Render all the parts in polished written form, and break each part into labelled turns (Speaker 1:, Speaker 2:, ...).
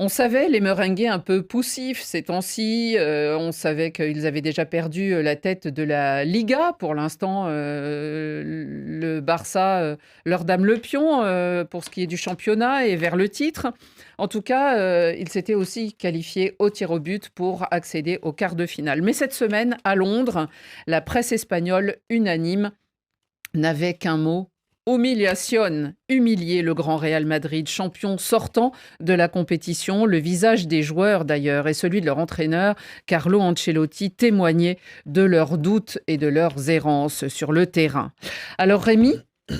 Speaker 1: On savait les Merengues un peu poussifs ces temps-ci. On savait qu'ils avaient déjà perdu la tête de la Liga. Pour l'instant, le Barça leur dame le pion pour ce qui est du championnat et vers le titre. En tout cas, ils s'étaient aussi qualifiés au tir au but pour accéder au quart de finale. Mais cette semaine, à Londres, la presse espagnole unanime n'avait qu'un mot: humiliation. Humilier le grand Real Madrid, champion sortant de la compétition. Le visage des joueurs d'ailleurs et celui de leur entraîneur Carlo Ancelotti témoignaient de leurs doutes et de leurs errances sur le terrain. Alors Rémi,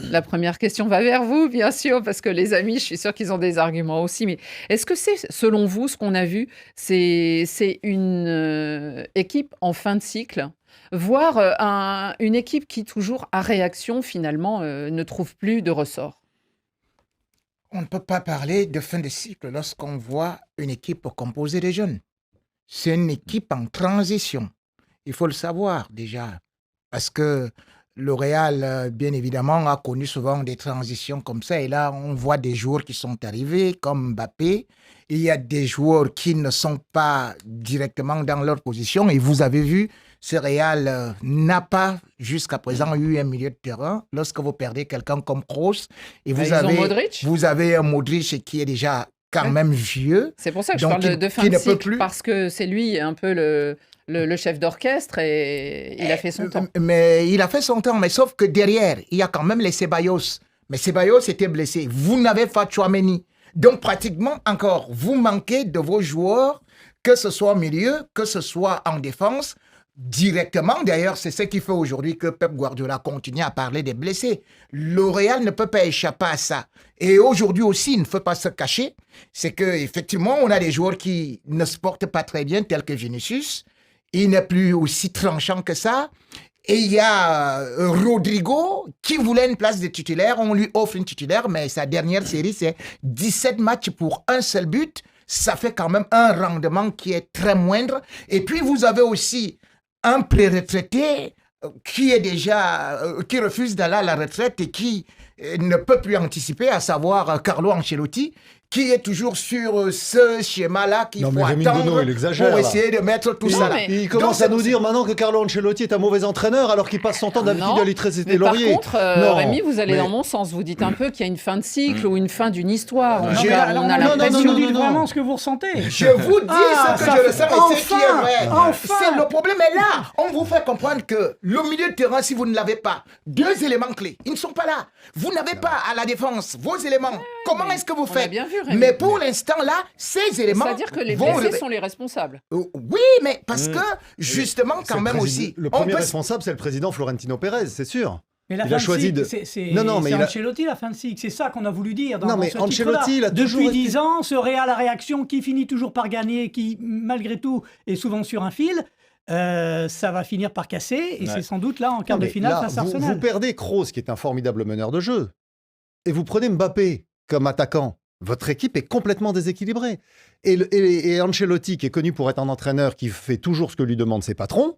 Speaker 1: la première question va vers vous, bien sûr, parce que les amis, je suis sûre qu'ils ont des arguments aussi. Mais est-ce que c'est, selon vous, ce qu'on a vu, c'est une équipe en fin de cycle, voire une équipe qui, toujours à réaction, finalement, ne trouve plus de ressort?
Speaker 2: On ne peut pas parler de fin de cycle lorsqu'on voit une équipe composée de jeunes. C'est une équipe en transition. Il faut le savoir déjà. Parce que le Real, bien évidemment, a connu souvent des transitions comme ça. Et là, on voit des joueurs qui sont arrivés, comme Mbappé. Il y a des joueurs qui ne sont pas directement dans leur position. Et vous avez vu, ce Real n'a pas, jusqu'à présent, eu un milieu de terrain. Lorsque vous perdez quelqu'un comme Kroos, et vous avez un Modric qui est déjà quand même vieux.
Speaker 1: C'est pour ça que je parle de fin de cycle, parce que c'est lui un peu le chef d'orchestre et il a fait son temps.
Speaker 2: Mais il a fait son temps, mais sauf que derrière, il y a quand même les Ceballos. Mais Ceballos était blessé. Vous n'avez pas Tchouaméni. Donc pratiquement encore, vous manquez de vos joueurs, que ce soit au milieu, que ce soit en défense. Directement, d'ailleurs, c'est ce qui fait aujourd'hui que Pep Guardiola continue à parler des blessés. Le Real ne peut pas échapper à ça. Et aujourd'hui aussi, il ne faut pas se cacher, c'est qu'effectivement, on a des joueurs qui ne se portent pas très bien, tels que Vinicius. Il n'est plus aussi tranchant que ça. Et il y a Rodrigo qui voulait une place de titulaire. On lui offre une titulaire, mais sa dernière série, c'est 17 matchs pour un seul but. Ça fait quand même un rendement qui est très moindre. Et puis, vous avez aussi un pré-retraité qui refuse d'aller à la retraite et qui ne peut plus anticiper, à savoir Carlo Ancelotti, qui est toujours sur ce schéma-là qu'il faut attendre pour essayer de mettre tout ça là.
Speaker 3: Il commence à nous dire maintenant que Carlo Ancelotti est un mauvais entraîneur alors qu'il passe son temps d'habitude à lui tresser les lauriers.
Speaker 1: Par contre, Rémi, vous allez dans mon sens. Vous dites un peu qu'il y a une fin de cycle ou une fin d'une histoire. On a l'impression...
Speaker 4: Vous dites vraiment ce que vous ressentez.
Speaker 2: Je vous dis ce que je le sais, mais c'est qui est vrai. Le problème est là. On vous fait comprendre que le milieu de terrain, si vous ne l'avez pas, deux éléments clés, ils ne sont pas là. Vous n'avez pas à la défense vos éléments. Comment est-ce que vous faites? Mais pour l'instant, là, ces éléments...
Speaker 1: C'est-à-dire que les blessés sont les responsables.
Speaker 2: Oui, mais parce que, justement, quand même aussi...
Speaker 3: Le premier responsable, c'est le président Florentino Pérez, c'est sûr.
Speaker 4: Mais il a choisi de... C'est Ancelotti, la fin de cycle. C'est ça qu'on a voulu dire dans ce
Speaker 3: Ancelotti,
Speaker 4: titre-là. Depuis 10 ans, ce Real à réaction qui finit toujours par gagner, qui, malgré tout, est souvent sur un fil... ça va finir par casser, et c'est sans doute là, en quart de finale, face à Arsenal.
Speaker 3: Vous perdez Kroos, qui est un formidable meneur de jeu, et vous prenez Mbappé comme attaquant. Votre équipe est complètement déséquilibrée. Et Ancelotti, qui est connu pour être un entraîneur qui fait toujours ce que lui demandent ses patrons,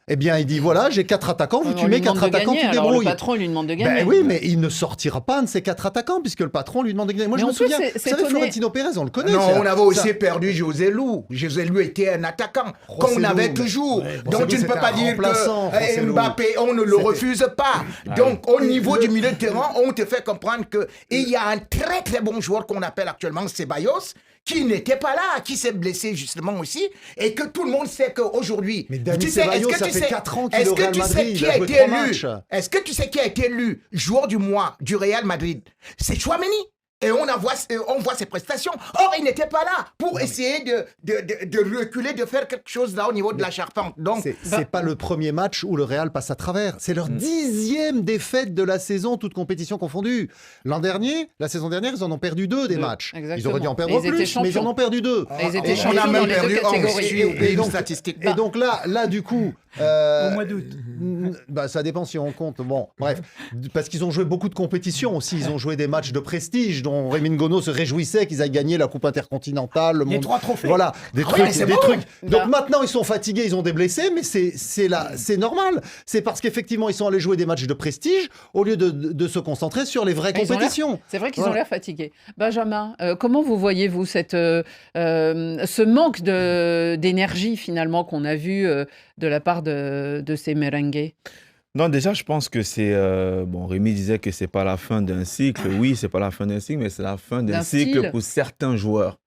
Speaker 3: eh bien, il dit, voilà, j'ai 4 attaquants, tu mets 4 attaquants, tu débrouilles.
Speaker 1: Le patron lui demande de gagner.
Speaker 3: Oui, mais il ne sortira pas un de ces 4 attaquants, puisque le patron lui demande de gagner. Moi, je me souviens, vous savez, Florentino Pérez, on le connaît.
Speaker 2: Non, on avait aussi perdu José Lu. José Lu était un attaquant, qu'on avait toujours. Donc, tu ne peux pas dire que Mbappé, on ne le refuse pas. Donc, au niveau du milieu de terrain, on te fait comprendre qu'il y a un très, très bon joueur qu'on appelle actuellement Ceballos, qui n'était pas là, qui s'est blessé justement aussi, et que tout le monde sait qu'aujourd'hui...
Speaker 3: Mais Dani Ceballos, ça fait 4 ans qu'il est au Real Madrid, il a joué 3 matchs.
Speaker 2: Est-ce que tu sais qui a été élu joueur du mois du Real Madrid? C'est Tchouaméni. Et on voit ses prestations. Or, il n'était pas là pour essayer de reculer, de faire quelque chose là au niveau de la charpente. Donc,
Speaker 3: c'est pas le premier match où le Real passe à travers. C'est leur 10e défaite de la saison, toute compétition confondue. La saison dernière, ils en ont perdu 2 des matchs.
Speaker 1: Exactement.
Speaker 3: Ils auraient dû en perdre plus, mais ils en ont perdu 2.
Speaker 1: Ils étaient champions dans les 2 catégories.
Speaker 3: Et donc là, du coup...
Speaker 4: au mois d'août.
Speaker 3: Bah, ça dépend si on compte. Bon, bref, parce qu'ils ont joué beaucoup de compétitions aussi. Ils ont joué des matchs de prestige dont Rémi Ngono se réjouissait qu'ils aient gagné la Coupe intercontinentale, le
Speaker 4: Les
Speaker 3: monde.
Speaker 4: 3 trophées.
Speaker 3: Voilà, des
Speaker 2: Ah
Speaker 3: trucs,
Speaker 2: ouais, c'est
Speaker 3: des
Speaker 2: bon.
Speaker 3: trucs. Donc
Speaker 1: Bah.
Speaker 3: maintenant, ils sont fatigués, ils ont des blessés, mais c'est normal. C'est parce qu'effectivement, ils sont allés jouer des matchs de prestige au lieu de se concentrer sur les vraies
Speaker 1: Ils ont l'air-
Speaker 3: compétitions.
Speaker 1: C'est vrai qu'ils ont
Speaker 3: Voilà.
Speaker 1: l'air fatigués. Benjamin, comment vous voyez-vous ce manque d'énergie finalement qu'on a vu de la part de ces merengues?
Speaker 5: Non, déjà, je pense que c'est... bon, Rémi disait que c'est pas la fin d'un cycle. Oui, c'est pas la fin d'un cycle, mais c'est la fin d'un
Speaker 1: D'un
Speaker 5: cycle
Speaker 1: style.
Speaker 5: pour certains joueurs.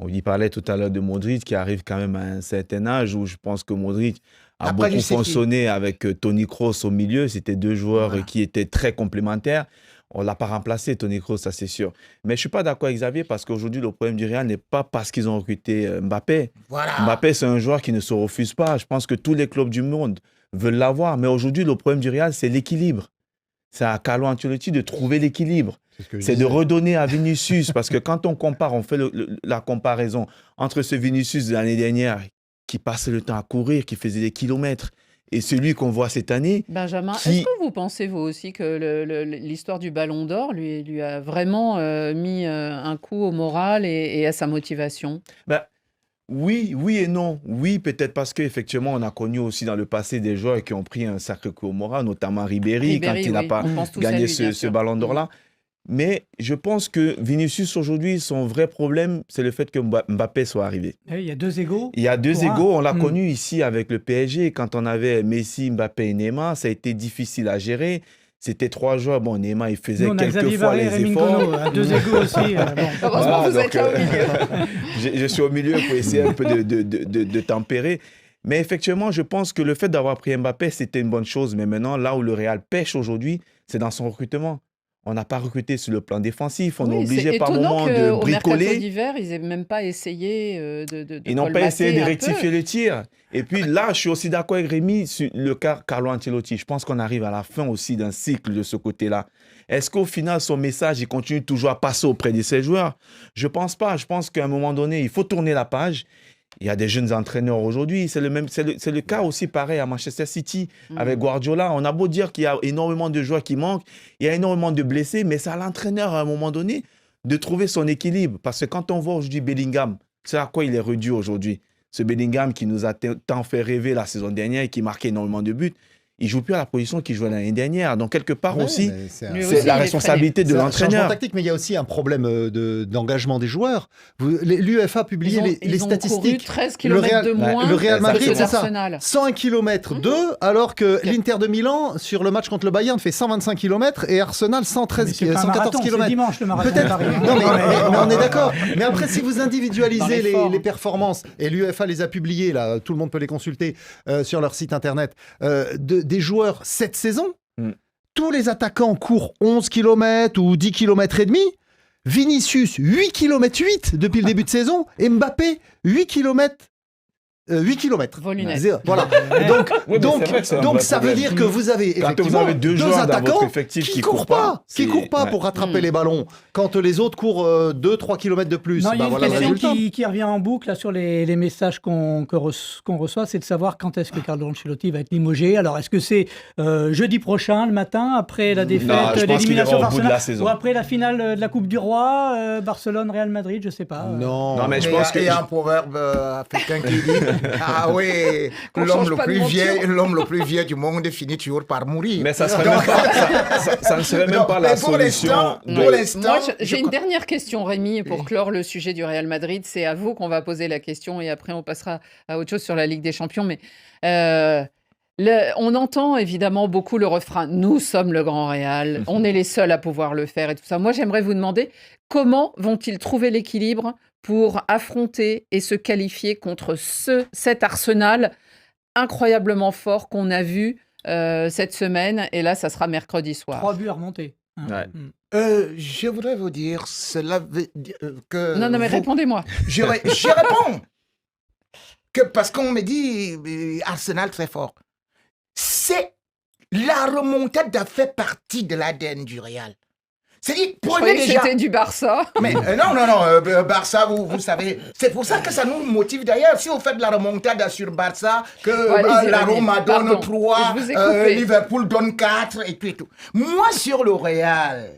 Speaker 5: On y parlait tout à l'heure de Modric, qui arrive quand même à un certain âge où je pense que Modric a
Speaker 2: Après, je
Speaker 5: beaucoup
Speaker 2: sais qui.
Speaker 5: fonctionné avec Toni Kroos au milieu. C'était deux joueurs
Speaker 2: Voilà.
Speaker 5: qui étaient très complémentaires. On ne l'a pas remplacé, Toni Kroos, ça c'est sûr. Mais je ne suis pas d'accord avec Xavier parce qu'aujourd'hui, le problème du Real n'est pas parce qu'ils ont recruté Mbappé.
Speaker 2: Voilà.
Speaker 5: Mbappé, c'est un joueur qui ne se refuse pas. Je pense que tous les clubs du monde veulent l'avoir. Mais aujourd'hui, le problème du Real, c'est l'équilibre. C'est à Carlo Ancelotti de trouver l'équilibre. C'est de redonner à Vinicius. Parce que quand on compare, on fait la comparaison entre ce Vinicius de l'année dernière qui passait le temps à courir, qui faisait des kilomètres, et celui qu'on voit cette année.
Speaker 1: Benjamin,
Speaker 5: Qui-
Speaker 1: est-ce que vous pensez, vous aussi, que l'histoire du Ballon d'Or lui a vraiment mis un coup au moral et à sa motivation?
Speaker 5: Ben, oui, oui et non. Oui, peut-être parce qu'effectivement, on a connu aussi dans le passé des joueurs qui ont pris un sacré coup au moral, notamment Ribéry, quand il n'a
Speaker 1: oui,
Speaker 5: pas
Speaker 1: on pense tous à
Speaker 5: gagné
Speaker 1: lui, bien
Speaker 5: ce
Speaker 1: sûr.
Speaker 5: ballon d'or-là. Mais je pense que Vinicius, aujourd'hui, son vrai problème, c'est le fait que Mbappé soit arrivé.
Speaker 4: Il y a 2 égaux.
Speaker 5: Il y a deux
Speaker 4: Pour un.
Speaker 5: égaux. On l'a
Speaker 4: Mm.
Speaker 5: connu ici avec le PSG. Quand on avait Messi, Mbappé et Neymar, ça a été difficile à gérer. C'était 3 joueurs. Bon, Neymar, il faisait
Speaker 4: Nous, on a Xavier
Speaker 5: quelquefois
Speaker 4: Varé et
Speaker 5: les
Speaker 4: Rémi
Speaker 5: efforts.
Speaker 4: Ngono, à 2 égaux aussi. Bon.
Speaker 1: Heureusement,
Speaker 5: Voilà,
Speaker 1: vous êtes là au
Speaker 5: donc,
Speaker 1: milieu.
Speaker 5: je suis au milieu pour essayer un peu de tempérer. Mais effectivement, je pense que le fait d'avoir pris Mbappé, c'était une bonne chose. Mais maintenant, là où le Real pêche aujourd'hui, c'est dans son recrutement. On n'a pas recruté sur le plan défensif. On est
Speaker 1: Oui, c'est
Speaker 5: obligé par
Speaker 1: étonnant
Speaker 5: moment de
Speaker 1: qu'au mercato
Speaker 5: bricoler.
Speaker 1: d'hiver, ils n'aient même pas essayé de
Speaker 5: Ils n'ont pas
Speaker 1: colmater
Speaker 5: essayé de
Speaker 1: un peu.
Speaker 5: rectifier le tir. Et puis là, je suis aussi d'accord avec Rémi sur le cas Carlo Ancelotti. Je pense qu'on arrive à la fin aussi d'un cycle de ce côté-là. Est-ce qu'au final, son message, il continue toujours à passer auprès de ses joueurs? Je ne pense pas. Je pense qu'à un moment donné, il faut tourner la page. Il y a des jeunes entraîneurs aujourd'hui. C'est le cas aussi pareil à Manchester City avec Guardiola. On a beau dire qu'il y a énormément de joueurs qui manquent, il y a énormément de blessés, mais c'est à l'entraîneur à un moment donné de trouver son équilibre. Parce que quand on voit aujourd'hui Bellingham, c'est à quoi il est réduit aujourd'hui. Ce Bellingham qui nous a tant fait rêver la saison dernière et qui marquait énormément de buts, il ne joue plus à la position qu'il jouait l'année dernière. Donc quelque part
Speaker 3: Ouais,
Speaker 5: aussi,
Speaker 3: mais c'est un-
Speaker 1: Lui
Speaker 5: c'est
Speaker 1: aussi,
Speaker 5: la
Speaker 1: il est
Speaker 5: responsabilité de
Speaker 3: C'est un changement
Speaker 5: l'entraîneur.
Speaker 3: tactique, mais il y a aussi un problème d'engagement des joueurs. L'UEFA a publié les
Speaker 1: Ils ont couru
Speaker 3: statistiques.
Speaker 1: 13 km de moins
Speaker 3: le Real
Speaker 1: que
Speaker 3: Madrid,
Speaker 1: ceux
Speaker 3: c'est ça.
Speaker 1: d'Arsenal.
Speaker 3: 101 km 2, alors que l'Inter de Milan, sur le match contre le Bayern, fait 125 km et Arsenal
Speaker 4: Mais
Speaker 3: 113,
Speaker 4: c'est pas un
Speaker 3: 114
Speaker 4: marathon, c'est
Speaker 3: km.
Speaker 4: dimanche le marathon de
Speaker 3: Peut-être.
Speaker 4: Paris.
Speaker 3: Non, mais on est d'accord. Mais après, si vous
Speaker 1: Dans
Speaker 3: individualisez
Speaker 1: l'effort.
Speaker 3: les performances, et l'UEFA les a publiées, là, tout le monde peut les consulter sur leur site internet, des joueurs cette saison, tous les attaquants courent 11 km ou 10 km et demi. Vinicius, 8 km 8 depuis le début de saison. Et Mbappé, 8 km. 8 km.
Speaker 1: Volunet.
Speaker 3: Voilà.
Speaker 5: Oui, mais c'est vrai que c'est un vrai
Speaker 3: ça veut
Speaker 5: problème.
Speaker 3: dire que vous avez
Speaker 5: Quand vous
Speaker 3: effectivement
Speaker 5: avez deux joueurs dans votre
Speaker 3: attaquants
Speaker 5: effectif
Speaker 3: qui courent pas,
Speaker 5: c'est- ouais.
Speaker 3: pour rattraper
Speaker 1: Mm.
Speaker 3: les ballons. Quand les autres courent 2-3 km de plus,
Speaker 4: Non, il y a une
Speaker 3: voilà le
Speaker 4: question
Speaker 3: résultat.
Speaker 4: qui revient en boucle là, sur les messages qu'on reçoit, c'est de savoir quand est-ce que Carlo Ancelotti va être limogé. Alors, est-ce que c'est jeudi prochain, le matin, après la défaite,
Speaker 5: je pense qu'il
Speaker 4: l'élimination
Speaker 5: ira au bout de la
Speaker 4: d'Arsenal,
Speaker 5: saison.
Speaker 4: ou après la finale de la Coupe du Roi, Barcelone-Real Madrid, je sais pas.
Speaker 3: Non,
Speaker 5: Non, mais je
Speaker 2: Et
Speaker 5: pense
Speaker 2: il y a
Speaker 5: que-
Speaker 2: un proverbe africain qui dit ah oui,
Speaker 1: Qu'on
Speaker 2: l'homme
Speaker 1: change
Speaker 2: le
Speaker 1: pas de
Speaker 2: plus
Speaker 1: monture.
Speaker 2: l'homme le plus vieux du monde finit toujours par mourir.
Speaker 5: Mais ça serait même pas, ça ne serait même
Speaker 2: Non,
Speaker 5: pas
Speaker 2: mais
Speaker 5: la
Speaker 2: pour
Speaker 5: solution.
Speaker 2: l'instant,
Speaker 5: de-
Speaker 2: pour l'instant,
Speaker 1: Moi, j'ai
Speaker 2: je
Speaker 1: une
Speaker 2: crois-
Speaker 1: dernière question, Rémi, pour clore le sujet du Real Madrid. C'est à vous qu'on va poser la question et après on passera à autre chose sur la Ligue des Champions. Mais on entend évidemment beaucoup le refrain « Nous sommes le Grand Real, on est les seuls à pouvoir le faire » et tout ça. Moi, j'aimerais vous demander comment vont-ils trouver l'équilibre pour affronter et se qualifier contre cet Arsenal incroyablement fort qu'on a vu cette semaine. Et là, ça sera mercredi soir.
Speaker 4: 3 buts à remonter. hein.
Speaker 5: Ouais.
Speaker 2: je voudrais vous dire cela veut dire que
Speaker 1: Non, mais
Speaker 2: vous-
Speaker 1: répondez-moi.
Speaker 2: je réponds que parce qu'on me dit Arsenal très fort. C'est la remontade a fait partie de l'ADN du Real. C'est-à-dire,
Speaker 1: Je
Speaker 2: prenez
Speaker 1: croyais que
Speaker 2: déjà...
Speaker 1: c'était du Barça.
Speaker 2: Mais non, Barça, vous savez, c'est pour ça que ça nous motive d'ailleurs. Si vous faites de la remontada sur Barça, que
Speaker 1: Allez-y,
Speaker 2: la
Speaker 1: Rémi.
Speaker 2: Roma donne
Speaker 1: Pardon,
Speaker 2: 3,
Speaker 1: je vous ai coupé.
Speaker 2: Liverpool donne 4 et tout et tout. Moi, sur le Real,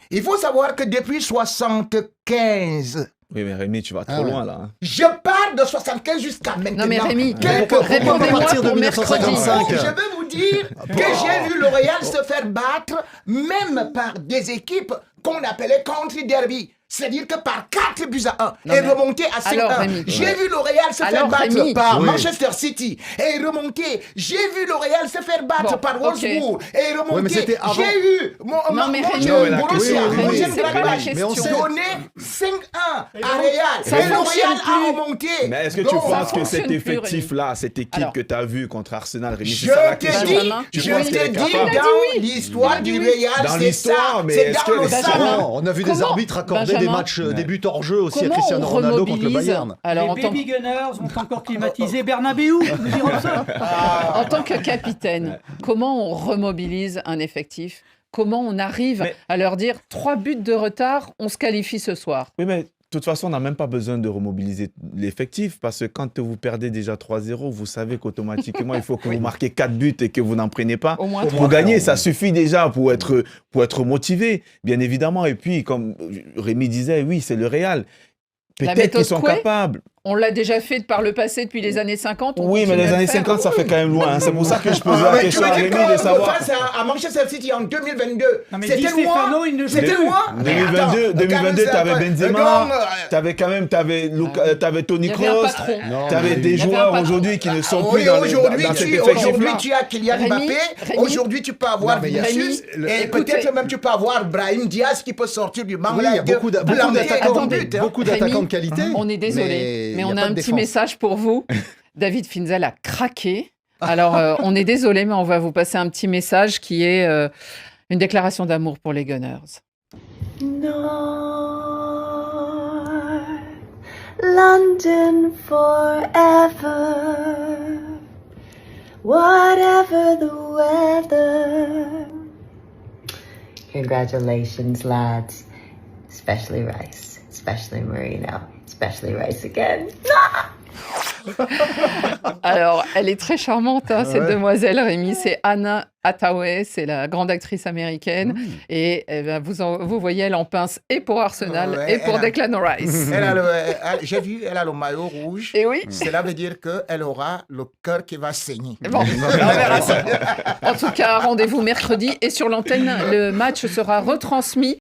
Speaker 2: il faut savoir que depuis 75,
Speaker 5: Oui, mais Rémi, tu vas trop
Speaker 3: ouais.
Speaker 5: loin là. Hein.
Speaker 2: je pars de 75 jusqu'à maintenant.
Speaker 1: Non mais Rémi,
Speaker 2: Quelques-
Speaker 1: répondez-moi
Speaker 3: partir de
Speaker 1: pour mercredi.
Speaker 3: 1955.
Speaker 2: Je vais vous dire que j'ai vu le Real se faire battre même par des équipes qu'on appelait country derby. C'est-à-dire que par 4 buts à 1
Speaker 1: Non,
Speaker 2: et
Speaker 1: mais-
Speaker 2: remonter à 5-1.
Speaker 1: Alors, Rémi.
Speaker 2: J'ai vu le Real se faire
Speaker 1: Alors,
Speaker 2: battre
Speaker 1: Rémi.
Speaker 2: par
Speaker 3: Oui.
Speaker 2: Manchester City et remonter. J'ai vu le Real se faire battre
Speaker 1: Bon,
Speaker 2: par
Speaker 1: ok.
Speaker 2: Wolfsburg et
Speaker 3: Ouais, mais
Speaker 2: remonter.
Speaker 3: c'était avant.
Speaker 2: J'ai eu
Speaker 1: Non, mais Rémi,
Speaker 5: Non, mais la
Speaker 2: Borussia
Speaker 5: question,
Speaker 3: Rémi,
Speaker 2: Mönchengladbach
Speaker 1: c'est pas la
Speaker 3: mais on
Speaker 1: question.
Speaker 3: sait.
Speaker 2: donner 5-1 à Real.
Speaker 1: ça
Speaker 2: Et le
Speaker 1: fonctionne
Speaker 2: Real a
Speaker 1: plus.
Speaker 2: remonté.
Speaker 5: Mais est-ce que tu
Speaker 2: Donc,
Speaker 5: penses que
Speaker 1: fonctionne
Speaker 5: cet
Speaker 1: plus,
Speaker 5: effectif-là, cette équipe
Speaker 1: Alors.
Speaker 5: que tu as vue contre Arsenal, Rémi,
Speaker 2: Je
Speaker 5: c'est ça la
Speaker 2: te
Speaker 5: question.
Speaker 2: dis,
Speaker 1: Benjamin,
Speaker 2: je
Speaker 5: tu penses
Speaker 2: te
Speaker 5: qu'elle est
Speaker 2: dis
Speaker 5: capable
Speaker 2: dans l'histoire du Real,
Speaker 5: Dans
Speaker 2: c'est
Speaker 5: l'histoire,
Speaker 2: ça.
Speaker 5: mais
Speaker 2: C'est
Speaker 5: est-ce
Speaker 2: dans
Speaker 5: que
Speaker 2: le
Speaker 5: les
Speaker 2: sang.
Speaker 1: Benjamin,
Speaker 3: On a vu des
Speaker 1: comment,
Speaker 3: arbitres accorder des
Speaker 1: Benjamin,
Speaker 3: matchs, des buts hors jeu aussi à
Speaker 1: Comment
Speaker 3: Cristiano
Speaker 1: on
Speaker 3: Ronaldo contre le
Speaker 1: remobilise
Speaker 3: Bayern.
Speaker 1: alors,
Speaker 4: Les
Speaker 1: en tant,
Speaker 4: Baby Gunners ont encore climatisé Bernabeu, nous dirons ça.
Speaker 1: en tant que capitaine, comment on remobilise un effectif? Comment on arrive
Speaker 5: Mais-
Speaker 1: à leur dire 3 buts de retard, on se qualifie ce soir?
Speaker 5: Oui, mais de toute façon, on n'a même pas besoin de remobiliser l'effectif parce que quand vous perdez déjà 3-0, vous savez qu'automatiquement, il faut que vous marquez 4 buts et que vous n'en prenez pas.
Speaker 1: Au moins
Speaker 5: Pour gagner, ça suffit déjà pour être motivé, bien évidemment. Et puis, comme Rémi disait, oui, c'est le Real.
Speaker 1: La
Speaker 5: Peut-être
Speaker 1: méthode
Speaker 5: qu'ils sont
Speaker 1: Coué
Speaker 5: capables.
Speaker 1: On l'a déjà fait par le passé depuis les années 50. on
Speaker 5: Oui, mais
Speaker 1: continue
Speaker 5: les
Speaker 1: à le
Speaker 5: années
Speaker 1: faire.
Speaker 5: 50, ça fait quand même loin. Hein. C'est pour ça que je posais
Speaker 2: Ah,
Speaker 5: la
Speaker 2: mais tu
Speaker 5: question
Speaker 2: veux
Speaker 5: à
Speaker 2: dire
Speaker 5: Rémi de
Speaker 2: que
Speaker 5: savoir.
Speaker 2: face à Manchester City en 2022,
Speaker 4: Non, mais Di
Speaker 2: c'était moi.
Speaker 4: Stefano, il ne joue
Speaker 2: C'était
Speaker 4: plus.
Speaker 2: moi. Mais attends,
Speaker 5: 2022, tu avais
Speaker 2: quand
Speaker 5: Benzema,
Speaker 2: même,
Speaker 5: t'avais Tony
Speaker 1: Il y avait un
Speaker 5: Kroos,
Speaker 1: patron.
Speaker 3: Non,
Speaker 5: t'avais
Speaker 3: mais-
Speaker 5: des
Speaker 1: Il y avait un
Speaker 5: joueurs
Speaker 1: patron.
Speaker 5: aujourd'hui qui ne sont
Speaker 2: oui,
Speaker 5: plus dans
Speaker 2: aujourd'hui,
Speaker 5: cet
Speaker 2: aujourd'hui,
Speaker 5: effectif-là.
Speaker 2: tu as Kylian
Speaker 1: Rémi,
Speaker 2: Mbappé.
Speaker 1: Rémi.
Speaker 2: Aujourd'hui, tu peux avoir
Speaker 3: Non, mais il y a-
Speaker 2: Vinicius.
Speaker 3: Rémi,
Speaker 2: Et
Speaker 1: écoutez.
Speaker 2: peut-être même tu peux avoir Brahim Diaz qui peut sortir du banc.
Speaker 3: Oui,
Speaker 2: là,
Speaker 3: il y a beaucoup
Speaker 2: planter
Speaker 3: d'attaquants,
Speaker 2: un but, hein.
Speaker 3: beaucoup
Speaker 1: Rémi,
Speaker 3: d'attaquants de qualité.
Speaker 1: On est désolé, mais
Speaker 3: il y
Speaker 1: on
Speaker 3: pas
Speaker 1: a un
Speaker 3: de
Speaker 1: petit
Speaker 3: défense.
Speaker 1: message pour vous. David Finzel a craqué. Alors, on est désolé, mais on va vous passer un petit message qui est une déclaration d'amour pour les Gunners.
Speaker 6: North London forever, whatever the weather. Congratulations, lads. Especially Rice, especially Marino, especially Rice again.
Speaker 1: Alors, elle est très charmante, hein, cette
Speaker 3: Ouais.
Speaker 1: demoiselle, Rémi. C'est Anna Hathaway, c'est la grande actrice américaine. Et eh ben, vous voyez, elle en pince et pour Arsenal
Speaker 2: Ouais,
Speaker 1: et pour
Speaker 2: elle a-
Speaker 1: Declan Rice.
Speaker 2: J'ai vu, elle a le maillot rouge.
Speaker 1: Et oui.
Speaker 2: Cela veut dire qu'elle aura le cœur qui va saigner.
Speaker 1: Bon, on verra ça. En tout cas, rendez-vous mercredi et sur l'antenne, le match sera retransmis